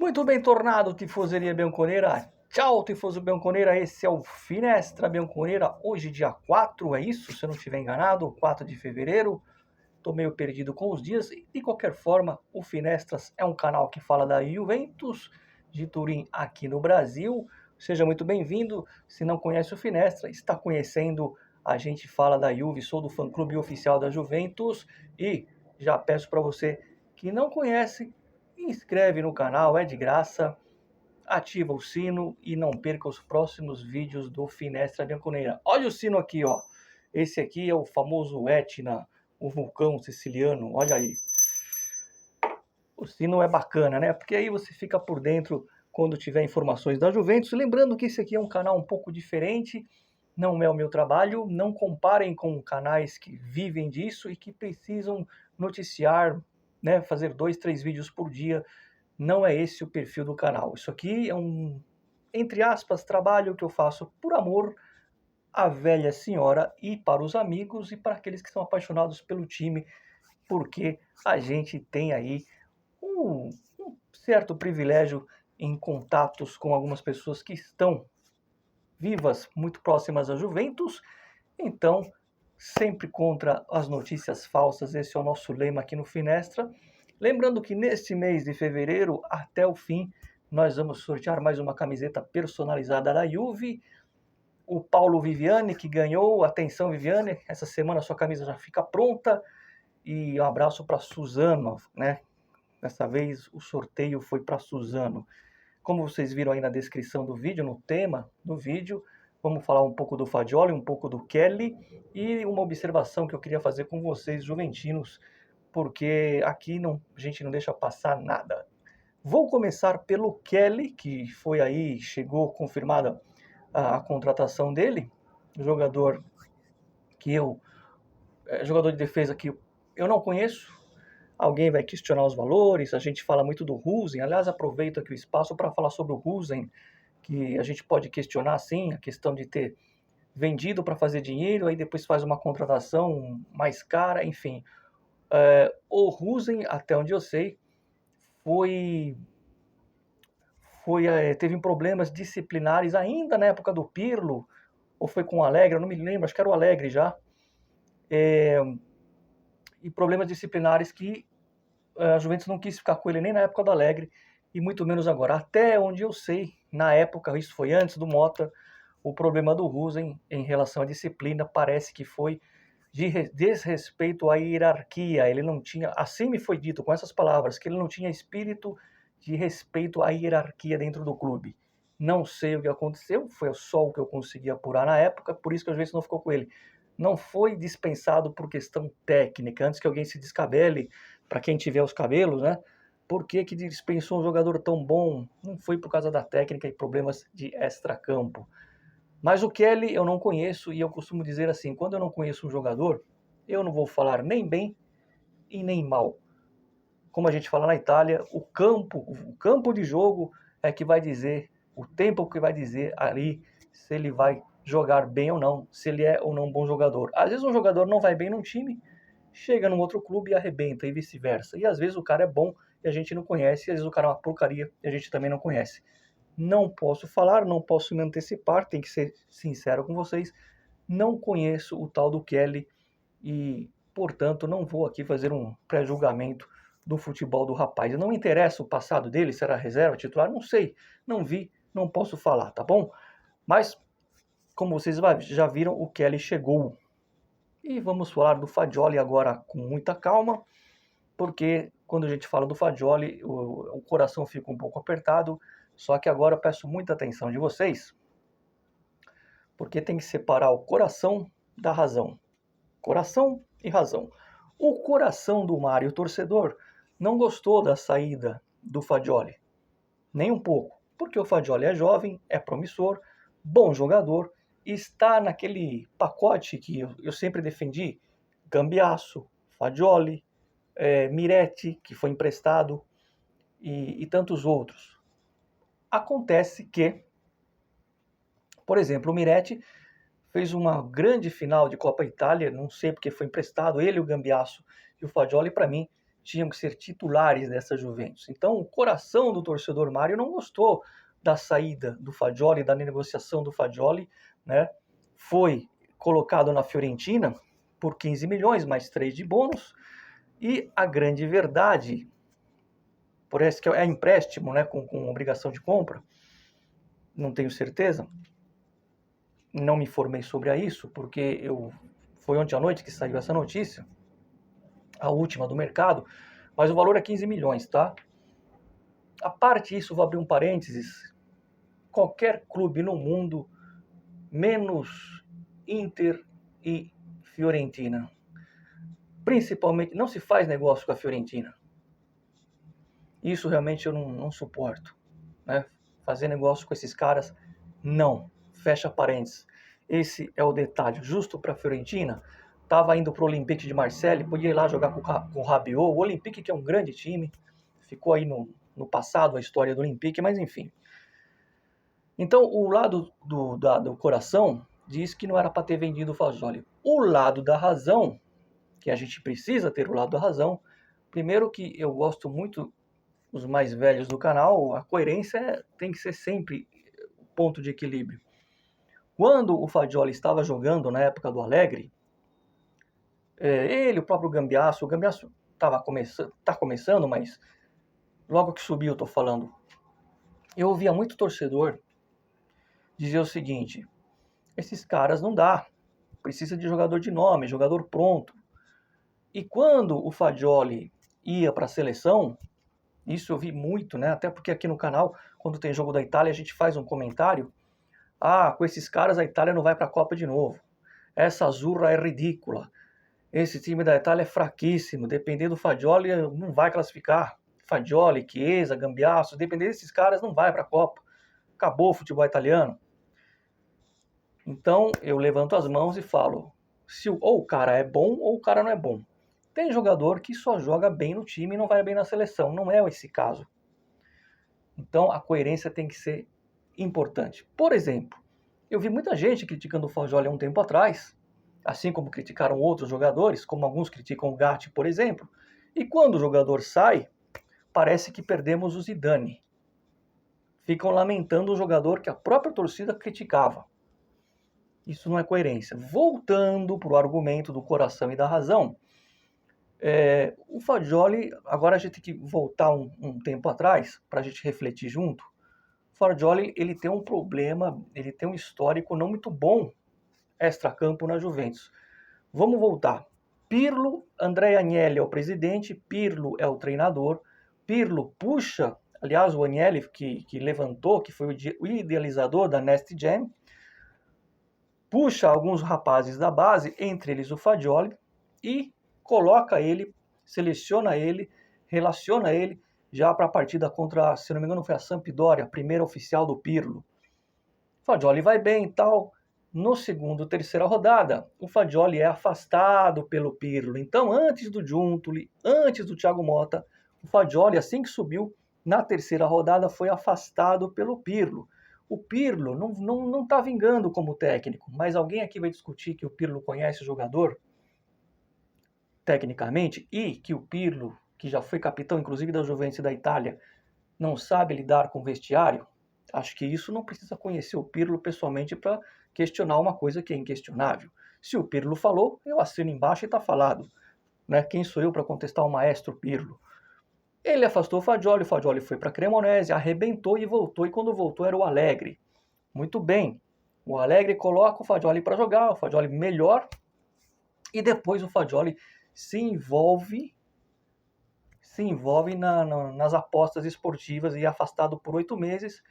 Muito bem tornado, Tifoseria Bianconeira. Tchau, Tifoso Bianconeira. Esse é o Finestra Bianconeira. Hoje, dia 4, é isso? Se eu não estiver enganado, 4 de fevereiro. Estou meio perdido com os dias. E, de qualquer forma, o Finestras é um canal que fala da Juventus de Turim aqui no Brasil. Seja muito bem-vindo. Se não conhece o Finestra, está conhecendo. A gente fala da Juve, sou do fã-clube oficial da Juventus. E já peço para você que não conhece, inscreve no canal, é de graça, ativa o sino e não perca os próximos vídeos do Finestra Bianconeira. Olha o sino aqui, ó. Esse aqui é o famoso Etna, o vulcão siciliano, olha aí. O sino é bacana, né? Porque aí você fica por dentro quando tiver informações da Juventus. Lembrando que esse aqui é um canal um pouco diferente, não é o meu trabalho, não comparem com canais que vivem disso e que precisam noticiar, né, fazer 2, 3 vídeos por dia. Não é esse o perfil do canal. Isso aqui é um, entre aspas, trabalho que eu faço por amor à velha senhora e para os amigos e para aqueles que são apaixonados pelo time, porque a gente tem aí um certo privilégio em contatos com algumas pessoas que estão vivas, muito próximas à Juventus. Então, sempre contra as notícias falsas, esse é o nosso lema aqui no Finestra. Lembrando que neste mês de fevereiro, até o fim, nós vamos sortear mais uma camiseta personalizada da Juve. O Paulo Viviane, que ganhou, atenção Viviane, essa semana a sua camisa já fica pronta. E um abraço para Suzano, né? Dessa vez o sorteio foi para Suzano. Como vocês viram aí na descrição do vídeo, no tema do vídeo, vamos falar um pouco do Fagioli, um pouco do Kelly e uma observação que eu queria fazer com vocês, juventinos, porque aqui a gente não deixa passar nada. Vou começar pelo Kelly, que foi aí, chegou confirmada a contratação dele, jogador jogador de defesa que eu não conheço. Alguém vai questionar os valores, a gente fala muito do Husen, aliás, aproveito aqui o espaço para falar sobre o Husen, que a gente pode questionar, sim, a questão de ter vendido para fazer dinheiro, aí depois faz uma contratação mais cara, enfim. O Husen, até onde eu sei, teve problemas disciplinares ainda na época do Pirlo, ou foi com o Alegre, eu não me lembro, acho que era o Alegre já, e problemas disciplinares que a Juventus não quis ficar com ele nem na época do Alegre, e muito menos agora. Até onde eu sei, na época, isso foi antes do Mota, o problema do Husen em relação à disciplina parece que foi de desrespeito à hierarquia. Ele não tinha, assim me foi dito com essas palavras, que ele não tinha espírito de respeito à hierarquia dentro do clube. Não sei o que aconteceu, foi só o que eu consegui apurar na época, por isso que a Juventus não ficou com ele. Não foi dispensado por questão técnica, antes que alguém se descabele, para quem tiver os cabelos, né? Por que dispensou um jogador tão bom? Não foi por causa da técnica e problemas de extracampo. Mas o Kelly eu não conheço e eu costumo dizer assim, quando eu não conheço um jogador, eu não vou falar nem bem e nem mal. Como a gente fala na Itália, o campo de jogo é que vai dizer, o tempo que vai dizer ali se ele vai jogar bem ou não, se ele é ou não um bom jogador. Às vezes um jogador não vai bem num time, chega num outro clube e arrebenta, e vice-versa. E às vezes o cara é bom e a gente não conhece, e às vezes o cara é uma porcaria e a gente também não conhece. Não posso falar, não posso me antecipar, tem que ser sincero com vocês. Não conheço o tal do Kelly e, portanto, não vou aqui fazer um pré-julgamento do futebol do rapaz. Não me interessa o passado dele, se era reserva, titular, não sei, não vi, não posso falar, tá bom? Mas, como vocês já viram, o Kelly chegou. E vamos falar do Fagioli agora com muita calma, porque quando a gente fala do Fagioli, o coração fica um pouco apertado, só que agora eu peço muita atenção de vocês, porque tem que separar o coração da razão. Coração e razão. O coração do Mário, o torcedor, não gostou da saída do Fagioli, nem um pouco, porque o Fagioli é jovem, é promissor, bom jogador, está naquele pacote que eu sempre defendi, Cambiasso, Fagioli, Miretti, que foi emprestado, e tantos outros. Acontece que, por exemplo, o Miretti fez uma grande final de Copa Itália, não sei porque foi emprestado, ele, o Cambiasso e o Fagioli, para mim, tinham que ser titulares dessa Juventus. Então, o coração do torcedor Mário não gostou da saída do Fagioli, da negociação do Fagioli, né? Foi colocado na Fiorentina por 15 milhões, mais 3 de bônus, e a grande verdade, por isso que é empréstimo, né, com obrigação de compra, não tenho certeza, não me informei sobre isso, porque foi ontem à noite que saiu essa notícia, a última do mercado, mas o valor é 15 milhões, tá? A parte disso, vou abrir um parênteses, qualquer clube no mundo, menos Inter e Fiorentina, principalmente, não se faz negócio com a Fiorentina. Isso realmente eu não suporto, né? Fazer negócio com esses caras, não. Fecha parênteses. Esse é o detalhe. Justo para a Fiorentina, estava indo para o Olympique de Marseille, podia ir lá jogar com o Rabiot. O Olympique, que é um grande time, ficou aí no passado a história do Olympique, mas enfim. Então, o lado do coração diz que não era para ter vendido o Fagioli. O lado da razão, que a gente precisa ter o lado da razão, primeiro que eu gosto muito, os mais velhos do canal, a coerência tem que ser sempre o ponto de equilíbrio. Quando o Fagioli estava jogando na época do Alegre, ele, o próprio Gambiasso, o Gambiasso tá começando, mas logo que subiu, eu tô falando, eu ouvia muito torcedor dizer o seguinte: esses caras não dá, precisa de jogador de nome, jogador pronto. E quando o Fagioli ia para a seleção, isso eu vi muito, né? Até porque aqui no canal, quando tem jogo da Itália, a gente faz um comentário. Ah, com esses caras a Itália não vai para a Copa de novo. Essa Azzurra é ridícula. Esse time da Itália é fraquíssimo. Dependendo do Fagioli, não vai classificar. Fagioli, Chiesa, Gambiasso, dependendo desses caras, não vai para a Copa. Acabou o futebol italiano. Então, eu levanto as mãos e falo, ou o cara é bom ou o cara não é bom. Tem jogador que só joga bem no time e não vai bem na seleção. Não é esse caso. Então, a coerência tem que ser importante. Por exemplo, eu vi muita gente criticando o Fagioli há um tempo atrás, assim como criticaram outros jogadores, como alguns criticam o Gatti, por exemplo. E quando o jogador sai, parece que perdemos o Zidane. Ficam lamentando o jogador que a própria torcida criticava. Isso não é coerência. Voltando para o argumento do coração e da razão, o Fagioli, agora a gente tem que voltar um tempo atrás, para a gente refletir junto. O Fagioli, ele tem um problema, ele tem um histórico não muito bom extracampo na Juventus. Vamos voltar. Pirlo, Andrea Agnelli é o presidente, Pirlo é o treinador, Pirlo puxa, aliás, o Agnelli que levantou, que foi o idealizador da Nest Jam, puxa alguns rapazes da base, entre eles o Fagioli, e coloca ele, seleciona ele, relaciona ele já para a partida contra, se não me engano, foi a Sampdoria, a primeira oficial do Pirlo. O Fagioli vai bem e tal. No segundo, terceira rodada, o Fagioli é afastado pelo Pirlo. Então, antes do Giuntoli, antes do Thiago Motta, o Fagioli, assim que subiu, na terceira rodada, foi afastado pelo Pirlo. O Pirlo não está vingando como técnico, mas alguém aqui vai discutir que o Pirlo conhece o jogador tecnicamente e que o Pirlo, que já foi capitão inclusive da Juventus e da Itália, não sabe lidar com o vestiário? Acho que isso não precisa conhecer o Pirlo pessoalmente para questionar uma coisa que é inquestionável. Se o Pirlo falou, eu assino embaixo e está falado. Né? Quem sou eu para contestar o maestro Pirlo? Ele afastou o Fagioli foi para a Cremonese, arrebentou e voltou, e quando voltou era o Alegre. Muito bem, o Alegre coloca o Fagioli para jogar, o Fagioli melhor, e depois o Fagioli se envolve nas apostas esportivas e é afastado por 8 meses,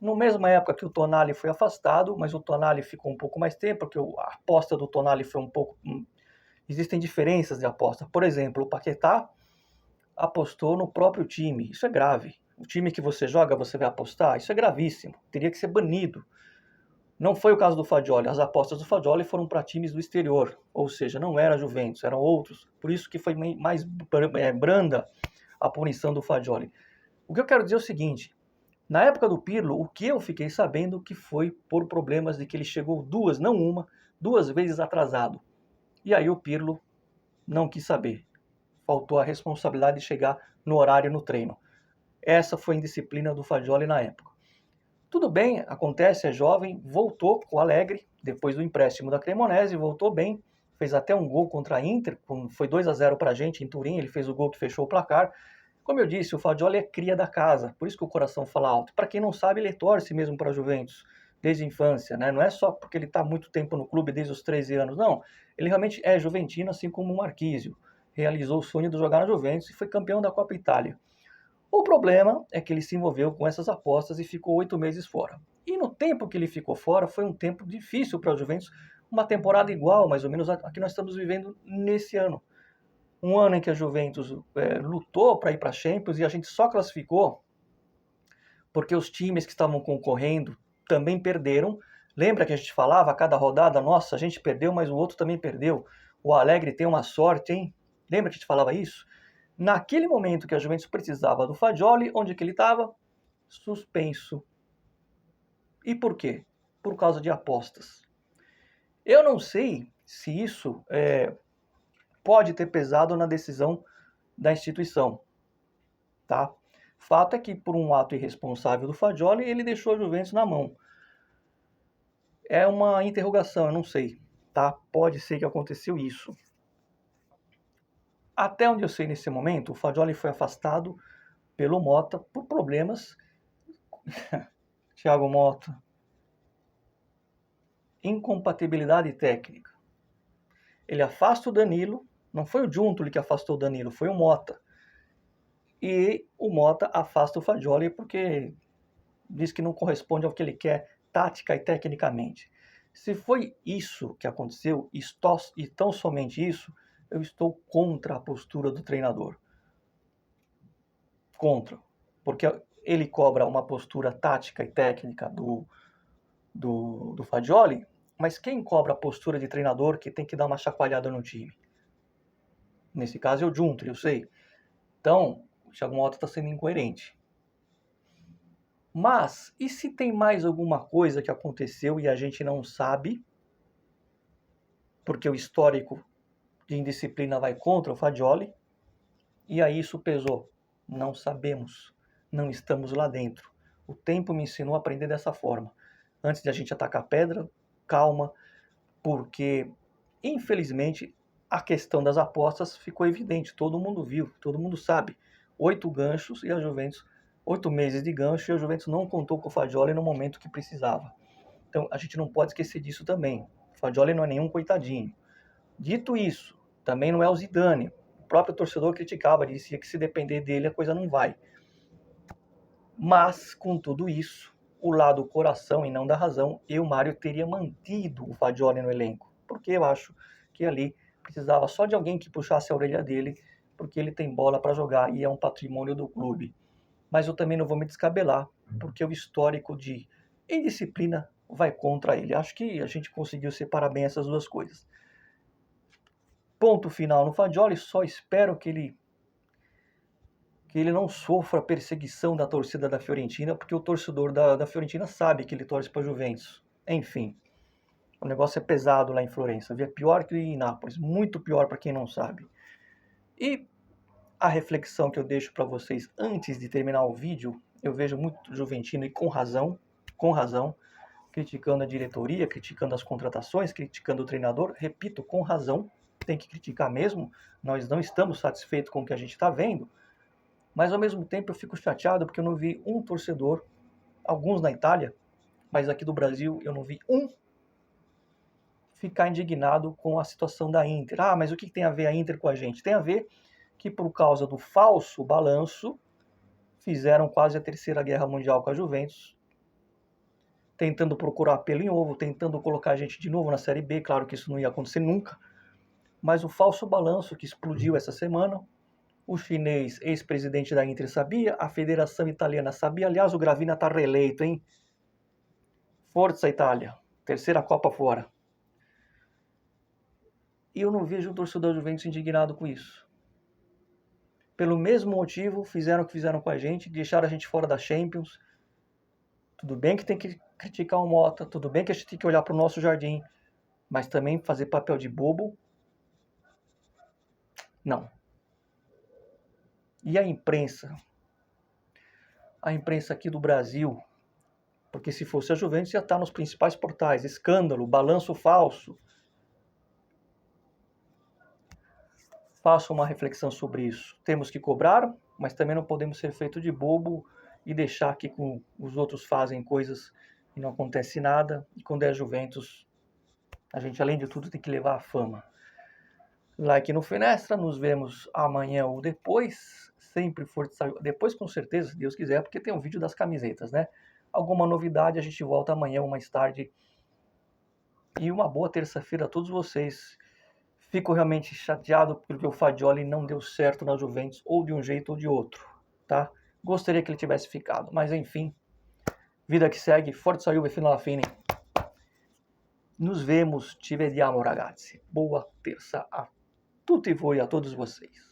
na mesma época que o Tonali foi afastado, mas o Tonali ficou um pouco mais tempo, porque a aposta do Tonali foi um pouco... Existem diferenças de aposta. Por exemplo, o Paquetá apostou no próprio time. Isso é grave. O time que você joga, você vai apostar? Isso é gravíssimo. Teria que ser banido. Não foi o caso do Fagioli. As apostas do Fagioli foram para times do exterior. Ou seja, não era Juventus, eram outros. Por isso que foi mais branda a punição do Fagioli. O que eu quero dizer é o seguinte. Na época do Pirlo, o que eu fiquei sabendo que foi por problemas de que ele chegou duas vezes atrasado. E aí o Pirlo não quis saber. faltou a responsabilidade de chegar no horário no treino. Essa foi a indisciplina do Fagioli na época. Tudo bem, acontece, é jovem, voltou com o Alegre, depois do empréstimo da Cremonese, voltou bem, fez até um gol contra a Inter, foi 2-0 para a gente em Turim, ele fez o gol que fechou o placar. Como eu disse, o Fagioli é cria da casa, por isso que o coração fala alto. Para quem não sabe, ele torce mesmo para a Juventus, desde a infância, né? Não é só porque ele está muito tempo no clube, desde os 13 anos, não. Ele realmente é juventino, assim como o Marquísio. Realizou o sonho de jogar na Juventus e foi campeão da Copa Itália. O problema é que ele se envolveu com essas apostas e ficou 8 meses fora. E no tempo que ele ficou fora, foi um tempo difícil para a Juventus, uma temporada igual, mais ou menos, a que nós estamos vivendo nesse ano. Um ano em que a Juventus lutou para ir para a Champions e a gente só classificou porque os times que estavam concorrendo também perderam. Lembra que a gente falava a cada rodada, nossa, a gente perdeu, mas o outro também perdeu. O Alegre tem uma sorte, hein? Lembra que a gente falava isso? Naquele momento que a Juventus precisava do Fagioli, onde que ele estava? Suspenso. E por quê? Por causa de apostas. Eu não sei se isso pode ter pesado na decisão da instituição, tá? Fato é que, por um ato irresponsável do Fagioli, ele deixou a Juventus na mão. É uma interrogação, eu não sei, tá? Pode ser que aconteceu isso. Até onde eu sei nesse momento, o Fagioli foi afastado pelo Motta por problemas. Thiago Motta. Incompatibilidade técnica. Ele afasta o Danilo, não foi o Giuntoli que afastou o Danilo, foi o Motta. E o Motta afasta o Fagioli porque diz que não corresponde ao que ele quer tática e tecnicamente. Se foi isso que aconteceu, e tão somente isso, eu estou contra a postura do treinador. Contra. Porque ele cobra uma postura tática e técnica do Fagioli, mas quem cobra a postura de treinador que tem que dar uma chacoalhada no time? Nesse caso é o Giuntoli, eu sei. Então, o Thiago Motta está sendo incoerente. Mas, e se tem mais alguma coisa que aconteceu e a gente não sabe? Porque o histórico de indisciplina vai contra o Fagioli. E aí isso pesou. Não sabemos. Não estamos lá dentro. O tempo me ensinou a aprender dessa forma. Antes de a gente atacar pedra, calma, porque, infelizmente, a questão das apostas ficou evidente. Todo mundo viu, todo mundo sabe. 8 ganchos e a Juventus, 8 meses de gancho e a Juventus não contou com o Fagioli no momento que precisava. Então, a gente não pode esquecer disso também. O Fagioli não é nenhum coitadinho. Dito isso, também não é o Zidane. O próprio torcedor criticava, dizia que se depender dele a coisa não vai. Mas, com tudo isso, o lado coração e não da razão, eu, Mário, teria mantido o Fagioli no elenco. Porque eu acho que ali precisava só de alguém que puxasse a orelha dele, porque ele tem bola para jogar e é um patrimônio do clube. Mas eu também não vou me descabelar, porque o histórico de indisciplina vai contra ele. Acho que a gente conseguiu separar bem essas duas coisas. Ponto final no Fagioli, só espero que ele não sofra perseguição da torcida da Fiorentina, porque o torcedor da Fiorentina sabe que ele torce para a Juventus. Enfim, o negócio é pesado lá em Florença, é pior que em Nápoles, muito pior para quem não sabe. E a reflexão que eu deixo para vocês antes de terminar o vídeo, eu vejo muito juventino e com razão, criticando a diretoria, criticando as contratações, criticando o treinador, repito, com razão, tem que criticar mesmo, nós não estamos satisfeitos com o que a gente está vendo, mas ao mesmo tempo eu fico chateado porque eu não vi um torcedor, alguns na Itália, mas aqui do Brasil eu não vi um ficar indignado com a situação da Inter. Ah, mas o que tem a ver a Inter com a gente? Tem a ver que por causa do falso balanço, fizeram quase a Terceira Guerra Mundial com a Juventus, tentando procurar pelo em ovo, tentando colocar a gente de novo na Série B, claro que isso não ia acontecer nunca, mas o falso balanço que explodiu essa semana, o chinês, ex-presidente da Inter, sabia, a Federação Italiana sabia, aliás, o Gravina está reeleito, hein? Força Itália, terceira Copa fora. E eu não vejo o torcedor Juventus indignado com isso. Pelo mesmo motivo, fizeram o que fizeram com a gente, deixaram a gente fora da Champions. Tudo bem que tem que criticar o Motta, tudo bem que a gente tem que olhar para o nosso jardim, mas também fazer papel de bobo, não. E a imprensa aqui do Brasil, porque se fosse a Juventus ia estar nos principais portais, escândalo, balanço falso. Faça uma reflexão sobre isso. Temos que cobrar, mas também não podemos ser feito de bobo e deixar que os outros fazem coisas e não acontece nada. E quando é a Juventus, a gente além de tudo tem que levar a fama. Like no Fenestra, nos vemos amanhã ou depois. Sempre Força, depois com certeza, se Deus quiser, porque tem um vídeo das camisetas, né? Alguma novidade, a gente volta amanhã ou mais tarde. E uma boa terça-feira a todos vocês. Fico realmente chateado porque o Fagioli não deu certo na Juventus, ou de um jeito ou de outro, tá? Gostaria que ele tivesse ficado, mas enfim. Vida que segue, Forza Juve fino alla fine. Nos vemos, ci vediamo ragazzi. Boa terça a tutti voi, a todos vocês.